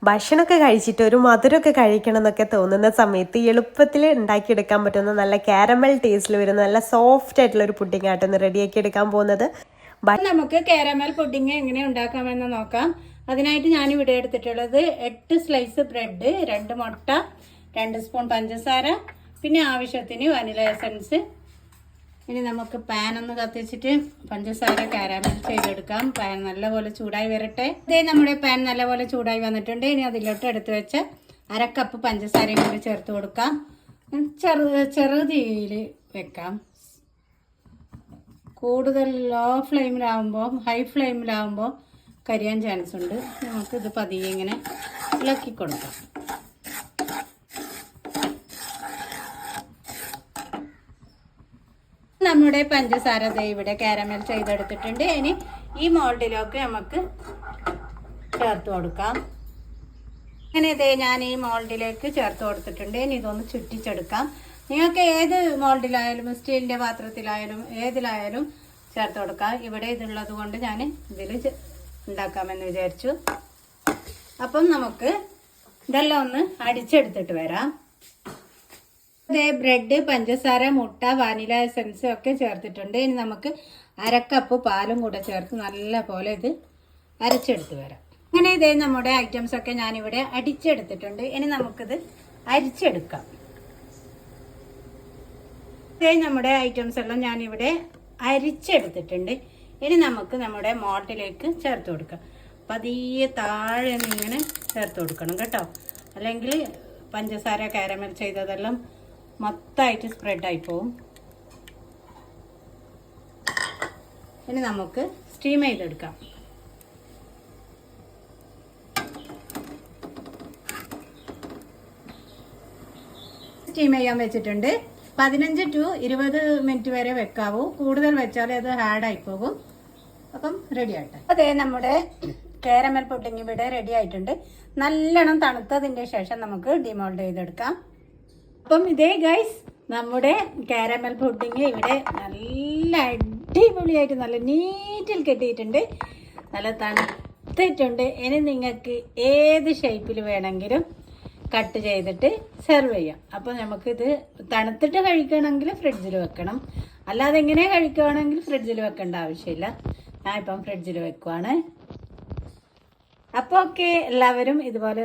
ഭക്ഷണമൊക്കെ കഴിച്ചിട്ട് ഒരു മധുരമൊക്കെ കഴിക്കണം എന്നൊക്കെ തോന്നുന്ന സമയത്ത് എളുപ്പത്തിൽ ഉണ്ടാക്കിയെടുക്കാൻ പറ്റുന്ന നല്ല കാരമൽ ടേസ്റ്റിൽ വരുന്ന നല്ല സോഫ്റ്റ് ആയിട്ടുള്ള ഒരു പുഡിംഗ് ആയിട്ടൊന്ന് റെഡിയാക്കി എടുക്കാൻ പോകുന്നത്. നമുക്ക് കാരമൽ പുഡിംഗ് എങ്ങനെ ഉണ്ടാക്കാമെന്ന് നോക്കാം. അതിനായിട്ട് ഞാൻ ഇവിടെ എടുത്തിട്ടുള്ളത് 8 സ്ലൈസ് ബ്രെഡ്, 2 മുട്ട, 2 സ്പൂൺ പഞ്ചസാര, പിന്നെ ആവശ്യത്തിന് വനില എസൻസ്. ഇനി നമുക്ക് പാൻ ഒന്ന് കത്തിച്ചിട്ട് പഞ്ചസാര കാരമൽ ചെയ്തെടുക്കാം. പാൻ നല്ലപോലെ ചൂടായി വരട്ടെ. ഇതേ നമ്മുടെ പാൻ നല്ലപോലെ ചൂടായി വന്നിട്ടുണ്ട്. ഇനി അതിലോട്ട് എടുത്ത് വെച്ച് 1/2 കപ്പ് പഞ്ചസാരയും കൂടി ചേർത്ത് കൊടുക്കാം. ചെറുതീയിൽ വെക്കാം. കൂടുതൽ ലോ ഫ്ലെയിമിലാവുമ്പോൾ ഹൈ ഫ്ലെയിമിലാവുമ്പോൾ കരിയാൻ ചാൻസ് ഉണ്ട്. നമുക്കിത് പതിയെ ഇങ്ങനെ ഇളക്കി കൊടുക്കാം. നമ്മുടെ പഞ്ചസാര ഇവിടെ കാരമൽ ചെയ്തെടുത്തിട്ടുണ്ട്. ഇനി ഈ മോൾഡിലേക്ക് നമുക്ക് ചേർത്ത് കൊടുക്കാം. അങ്ങനെ ഞാൻ ഈ മോൾഡിലേക്ക് ചേർത്ത് കൊടുത്തിട്ടുണ്ട്. ഇനി ഇതൊന്ന് ചുറ്റിച്ചെടുക്കാം. നിങ്ങൾക്ക് ഏത് മോൾഡിലായാലും സ്റ്റീലിൻ്റെ പാത്രത്തിലായാലും ഏതിലായാലും ചേർത്ത് കൊടുക്കാം. ഇവിടെ ഇതുള്ളത് കൊണ്ട് ഞാൻ ഇതിൽ ഉണ്ടാക്കാമെന്ന് വിചാരിച്ചു. അപ്പം നമുക്ക് ഇതെല്ലാം ഒന്ന് അടിച്ചെടുത്തിട്ട് വരാം. ബ്രെഡ്, പഞ്ചസാര, മുട്ട, വാനില എസൻസ് ഒക്കെ ചേർത്തിട്ടുണ്ട്. ഇനി നമുക്ക് 1/2 കപ്പ് പാലും കൂടെ ചേർത്ത് നല്ല പോലെ ഇത് അരച്ചെടുത്ത് വരാം. അങ്ങനെ നമ്മുടെ ഐറ്റംസ് ഒക്കെ ഞാനിവിടെ അടിച്ചെടുത്തിട്ടുണ്ട്. ഇനി നമുക്കിത് അരിച്ചെടുക്കാം. നമ്മുടെ ഐറ്റംസ് എല്ലാം ഞാനിവിടെ അരിച്ചെടുത്തിട്ടുണ്ട്. ഇനി നമുക്ക് നമ്മുടെ മോൾഡിലേക്ക് ചേർത്ത് കൊടുക്കാം. പതിയെ താഴെ ഇങ്ങനെ ചേർത്ത് കൊടുക്കണം കേട്ടോ, അല്ലെങ്കിൽ പഞ്ചസാര കാരമൽ ചെയ്തതെല്ലാം മൊത്തമായിട്ട് സ്പ്രെഡായി പോവും. ഇനി നമുക്ക് സ്റ്റീം ചെയ്തെടുക്കാം. സ്റ്റീം ചെയ്യാൻ വെച്ചിട്ടുണ്ട്. 15 to 20 മിനിറ്റ് വരെ വെക്കാവൂ. കൂടുതൽ വെച്ചാൽ അത് ഹാർഡായി പോകും. അപ്പം റെഡി ആയിട്ട് അതേ നമ്മുടെ കാരമൽ പുഡിംഗ് ഇവിടെ റെഡി ആയിട്ടുണ്ട്. നല്ലോണം തണുത്തതിൻ്റെ ശേഷം നമുക്ക് ഡിമോൾഡ് ചെയ്തെടുക്കാം. അപ്പം ഇതേ ഗൈസ്, നമ്മുടെ കാരമൽ പുഡിംഗ് ഇവിടെ നല്ല അടിപൊളിയായിട്ട് നല്ല നീറ്റിൽ കെട്ടിയിട്ടുണ്ട്. നല്ല തണുത്തിട്ടുണ്ട്. ഇനി നിങ്ങൾക്ക് ഏത് ഷേപ്പിൽ വേണമെങ്കിലും കട്ട് ചെയ്തിട്ട് സെർവ് ചെയ്യാം. അപ്പോൾ നമുക്കിത് തണുത്തിട്ട് കഴിക്കണമെങ്കിൽ ഫ്രിഡ്ജിൽ വെക്കണം. അല്ലാതെ എങ്ങനെ കഴിക്കുകയാണെങ്കിൽ ഫ്രിഡ്ജിൽ വെക്കേണ്ട ആവശ്യമില്ല. ഞാൻ ഇപ്പം ഫ്രിഡ്ജിൽ വെക്കുവാണ്. അപ്പോൾ ഓക്കെ, എല്ലാവരും ഇതുപോലെ